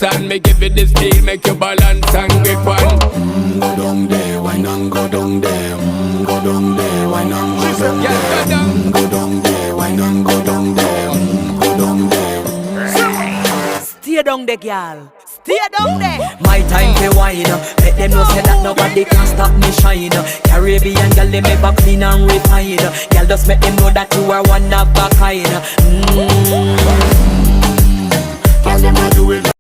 dance and me give it this feel, make you balance and grip on. Go down there, why not go down there? Go down there, why not go down there? Go down there, why not go down there? Go down there. Stay down there, girl. Stay down there. My time to wine. Let them know say that nobody can stop me shine. Caribbean girl, they make back clean and refine. Girl, just make them know that you are one of a kind. Tell them I do it.